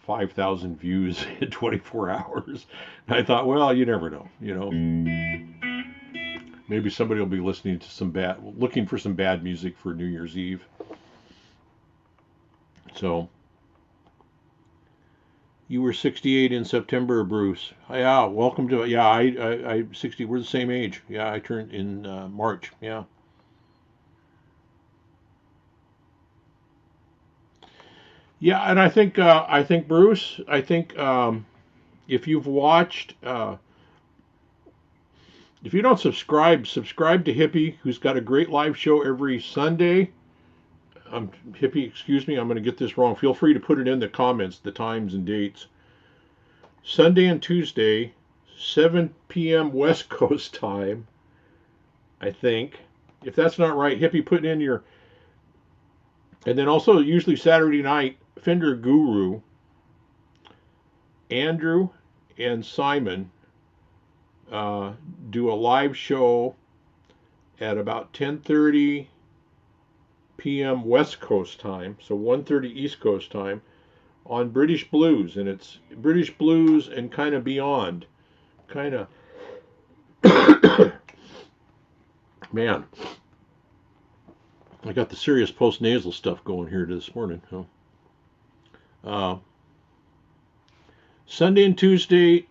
5,000 views in 24 hours. And I thought, well, you never know, maybe somebody will be looking for some bad music for New Year's Eve. So, you were 68 in September, Bruce. Yeah, welcome to, yeah, I 60, we're the same age. Yeah, I turned in March, yeah. Yeah, and I think Bruce, if you've watched, if you don't subscribe to Hippie, who's got a great live show every Sunday. Hippie, excuse me, I'm going to get this wrong. Feel free to put it in the comments, the times and dates. Sunday and Tuesday, 7 p.m. West Coast time, I think. If that's not right, Hippie, put in your. And then also, usually Saturday night, Fender Guru, Andrew, and Simon do a live show at about 10:30 p.m. West Coast time, so 1:30 East Coast time, on British Blues, and it's British Blues and kind of beyond. Kind of, man, I got the serious post-nasal stuff going here this morning. Sunday and Tuesday.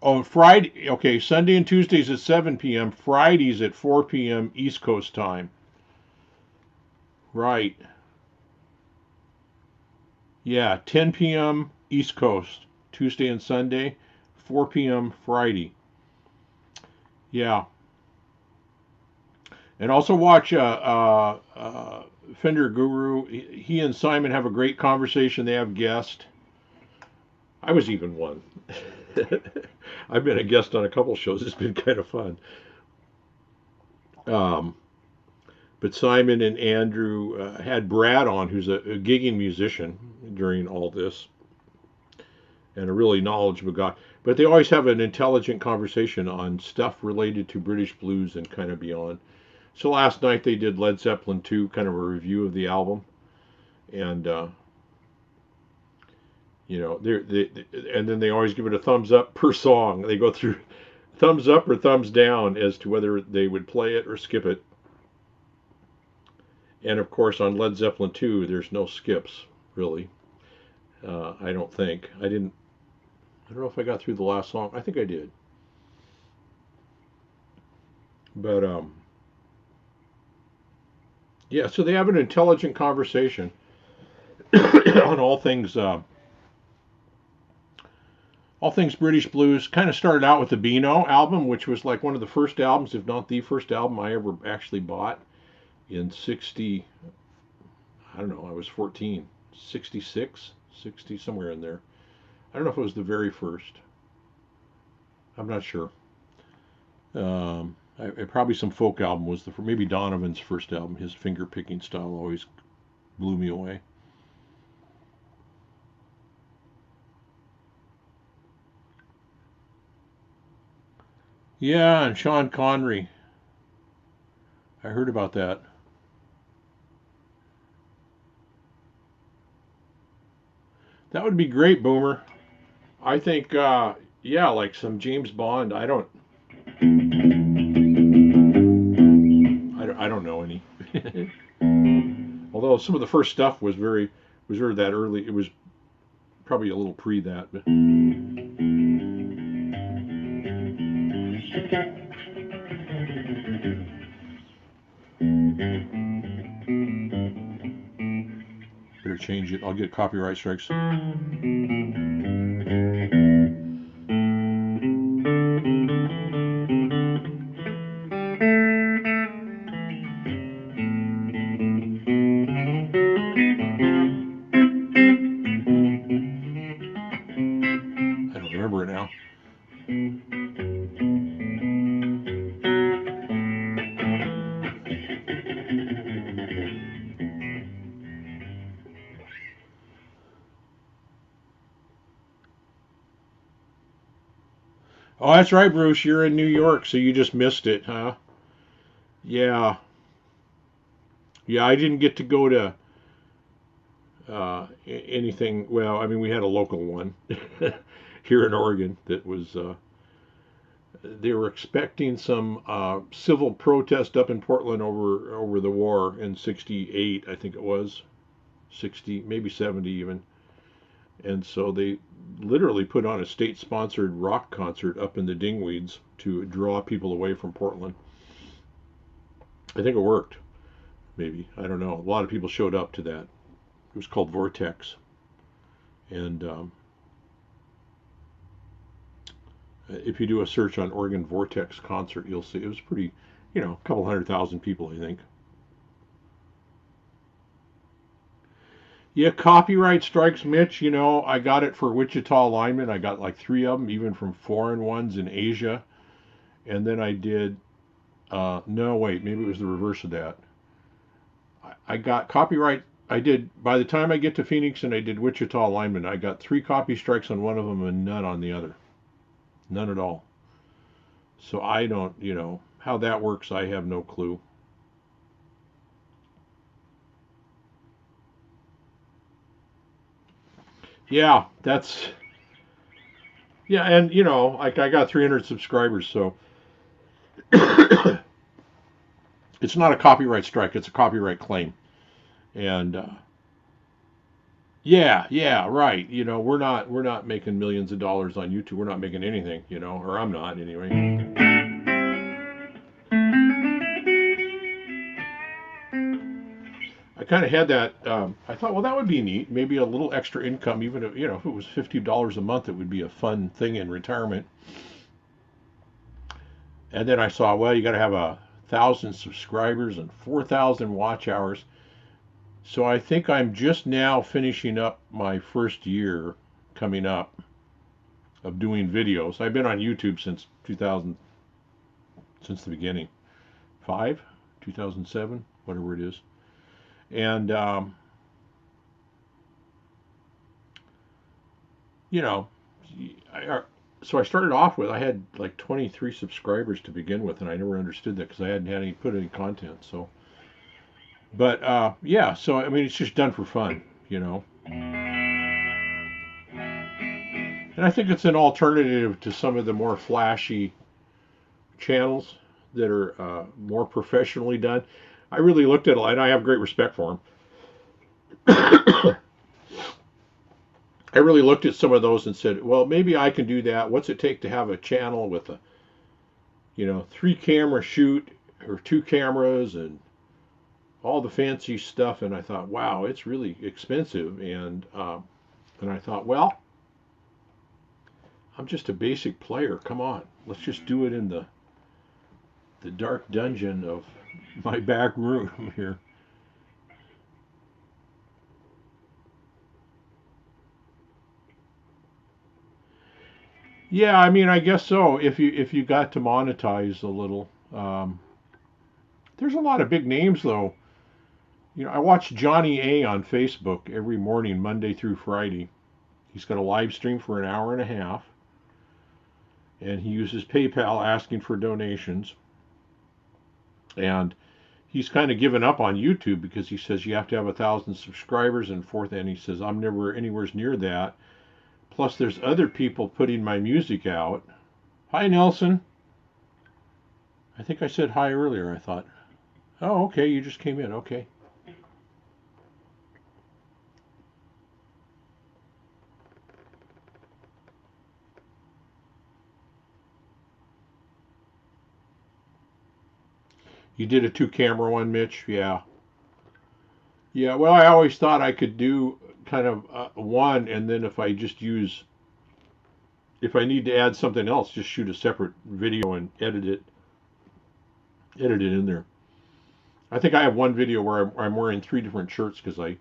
Oh, Friday. Okay, Sunday and Tuesdays at 7 p.m. Fridays at 4 p.m. East Coast time. Right. Yeah, 10 p.m. East Coast, Tuesday and Sunday, 4 p.m. Friday. Yeah. And also watch Fender Guru. He and Simon have a great conversation. They have guests. I was even one. I've been a guest on a couple shows. It's been kind of fun. But Simon and Andrew had Brad on, who's a gigging musician during all this, and a really knowledgeable guy. But they always have an intelligent conversation on stuff related to British blues and kind of beyond. So last night they did Led Zeppelin 2, kind of a review of the album, and and then they always give it a thumbs up per song. They go through thumbs up or thumbs down as to whether they would play it or skip it. And of course, on Led Zeppelin 2, there's no skips, really. I don't think. I don't know if I got through the last song. I think I did. But, yeah, so they have an intelligent conversation on all things British blues. Kind of started out with the Beano album, which was like one of the first albums, if not the first album I ever actually bought in 60, I don't know, I was 14, 66, 60, somewhere in there. I don't know if it was the very first. I'm not sure. Probably some folk album was maybe Donovan's first album. His finger picking style always blew me away. Yeah, and Sean Connery. I heard about that. That would be great, Boomer. I think, yeah, like some James Bond. I don't know any. Although some of the first stuff was very that early. It was probably a little pre that. But. Better change it. I'll get copyright strikes. Oh, that's right, Bruce. You're in New York, so you just missed it, huh? Yeah. Yeah, I didn't get to go to anything. Well, I mean, we had a local one here in Oregon that was. They were expecting some civil protest up in Portland over the war in '68, I think it was 60, maybe 70 even, and so they literally put on a state-sponsored rock concert up in the Dingweeds to draw people away from Portland. I think it worked. Maybe, I don't know. A lot of people showed up to that. It was called Vortex, and if you do a search on Oregon Vortex concert, you'll see it was pretty, a couple 100,000 people, I think. Yeah, copyright strikes, Mitch. I got it for Wichita linemen. I got like three of them, even from foreign ones in Asia. And then I did, no, wait, maybe it was the reverse of that. I got copyright. I did, by the time I get to Phoenix and I did Wichita linemen, I got three copy strikes on one of them and none on the other. None at all. So I don't, how that works, I have no clue. Yeah, yeah, and like I got 300 subscribers, so it's not a copyright strike, it's a copyright claim. And yeah, yeah, right. We're not making millions of dollars on YouTube. We're not making anything, or I'm not anyway. I kind of had that. I thought, well, that would be neat. Maybe a little extra income, even if it was $50 a month, it would be a fun thing in retirement. And then I saw, well, you got to have 1,000 subscribers and 4,000 watch hours. So I think I'm just now finishing up my first year coming up of doing videos. I've been on YouTube since 2000, since the beginning, 2007, whatever it is. And you know, so I started off with I had like 23 subscribers to begin with, and I never understood that because I hadn't had any put any content. So, but yeah, so I mean, it's just done for fun. And I think it's an alternative to some of the more flashy channels that are more professionally done. I really looked at it, and I have great respect for them. I really looked at some of those and said, well, maybe I can do that. What's it take to have a channel with a, 3 camera shoot or 2 cameras and all the fancy stuff? And I thought, wow, it's really expensive. And I thought, well, I'm just a basic player. Come on, let's just do it in the dark dungeon of my back room here. Yeah, I mean, I guess so. If you got to monetize a little, there's a lot of big names though. I watch Johnny A on Facebook every morning, Monday through Friday. He's got a live stream for an hour and a half, and he uses PayPal asking for donations. And he's kind of given up on YouTube because he says you have to have 1,000 subscribers and forth. And he says I'm never anywhere near that. Plus, there's other people putting my music out. Hi, Nelson. I think I said hi earlier. I thought, oh, okay, you just came in. Okay. You did a 2 camera one, Mitch? Yeah. Yeah, well, I always thought I could do kind of one, and then if I need to add something else, just shoot a separate video and edit it in there. I think I have one video where I'm wearing 3 different shirts because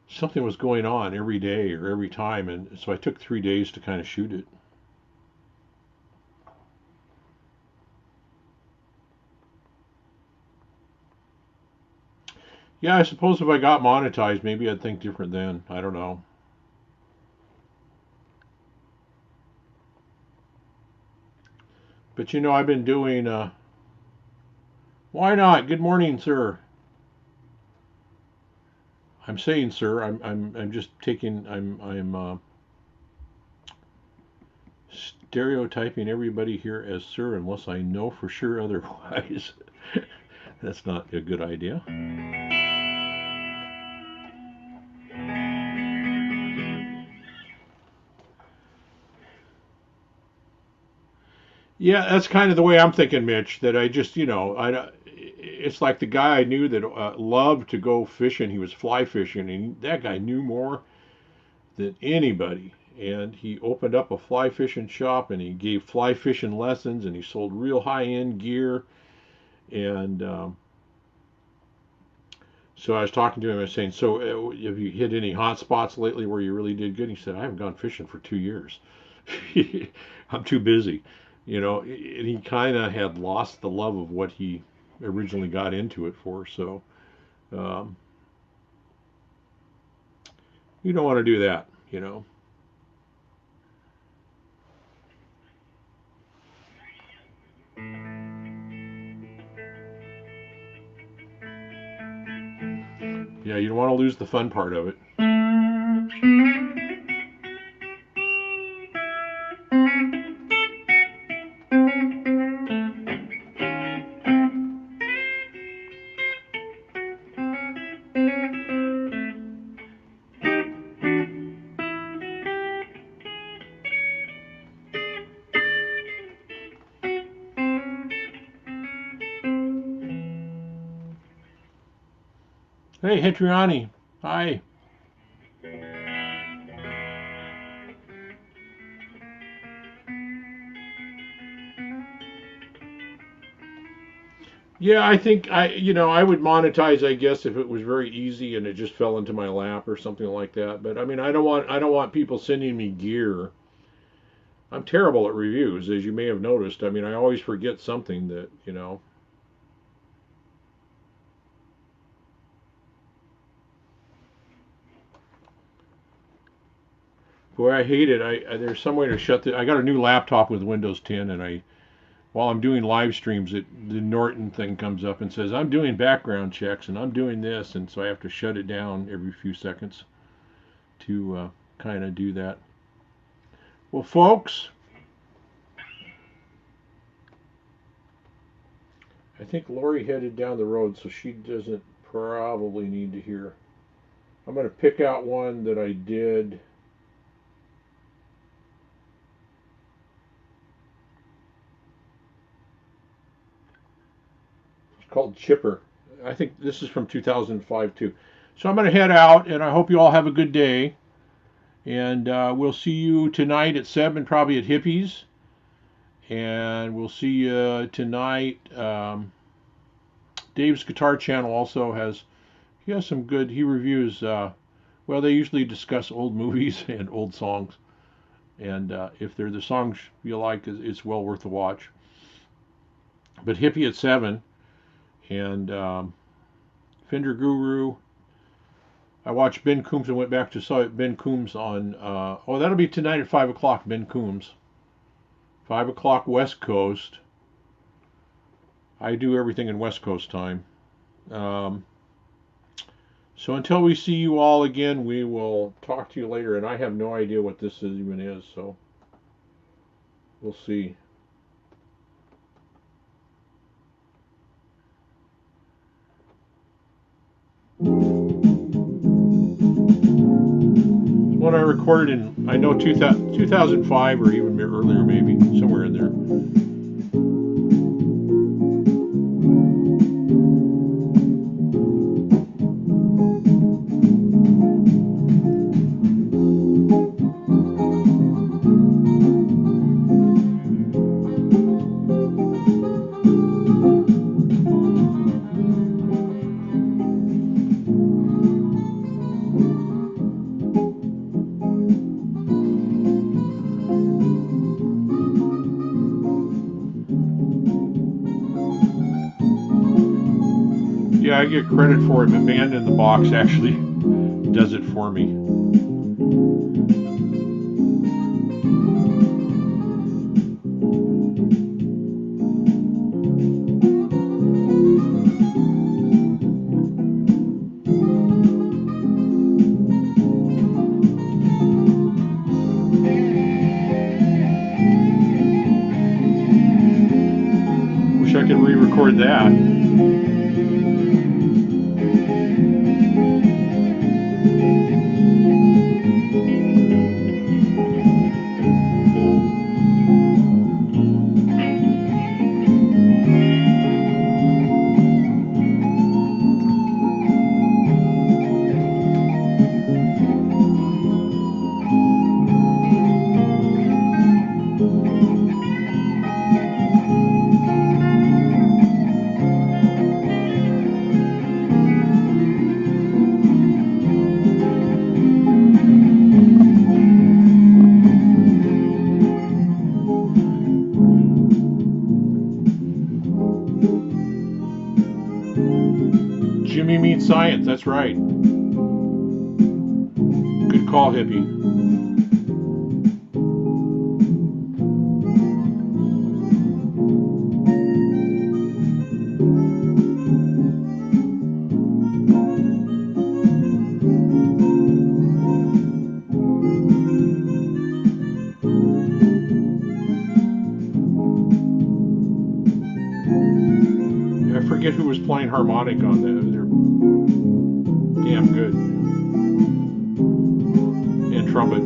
something was going on every day or every time, and so I took 3 days to kind of shoot it. Yeah, I suppose if I got monetized, maybe I'd think different then. I don't know. But I've been doing. Why not? Good morning, sir. I'm saying, sir. I'm just taking. I'm stereotyping everybody here as sir, unless I know for sure otherwise. That's not a good idea. Yeah, that's kind of the way I'm thinking, Mitch. That I just, it's like the guy I knew that loved to go fishing. He was fly fishing, and that guy knew more than anybody. And he opened up a fly fishing shop, and he gave fly fishing lessons, and he sold real high end gear. And so I was talking to him. I was saying, "So, have you hit any hot spots lately where you really did good?" He said, "I haven't gone fishing for 2 years. I'm too busy." And he kind of had lost the love of what he originally got into it for. So um, you don't want to do that. Yeah, you don't want to lose the fun part of it. Hey, Hitriani. Hi. Yeah, I think I would monetize, I guess, if it was very easy and it just fell into my lap or something like that. But I mean, I don't want people sending me gear. I'm terrible at reviews, as you may have noticed. I mean, I always forget something that. Boy, I hate it. There's some way to shut the. I got a new laptop with Windows 10, and while I'm doing live streams, the Norton thing comes up and says I'm doing background checks and I'm doing this, and so I have to shut it down every few seconds to kind of do that. Well, folks, I think Lori headed down the road, so she doesn't probably need to hear. I'm going to pick out one that I did. It's called Chipper. I think this is from 2005 too. So I'm going to head out, and I hope you all have a good day. And we'll see you tonight at 7, probably at Hippies. And we'll see you tonight. Dave's Guitar Channel also he has some good. He reviews. Well, they usually discuss old movies and old songs. And if they're the songs you like, it's well worth a watch. But Hippie at 7 and Fender Guru. I watched Ben Coombs and went back to saw Ben Coombs on. That'll be tonight at 5 o'clock. Ben Coombs, 5 o'clock West Coast. I do everything in West Coast time. Um, so until we see you all again, we will talk to you later. And I have no idea what this even is, so we'll see. What I recorded in, I know 2005 or even earlier, maybe somewhere in there. Yeah, I get credit for it, but Man in the Box actually does it for me. record that. Jimmy meets science. That's right. Good call, hippie. I forget who was playing harmonic on that. They're damn good. And trumpet.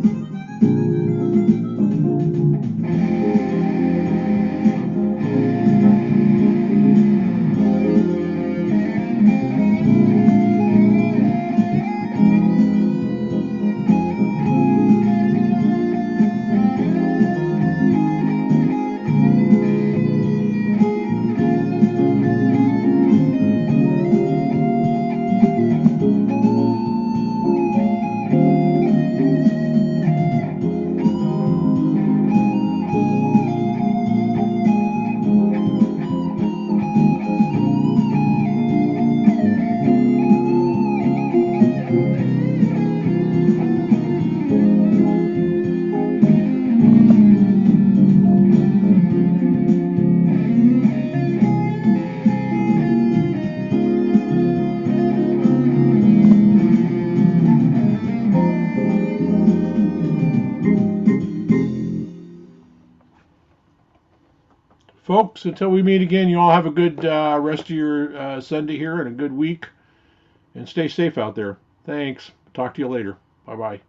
Folks, until we meet again, you all have a good rest of your Sunday here and a good week. And stay safe out there. Thanks. Talk to you later. Bye bye.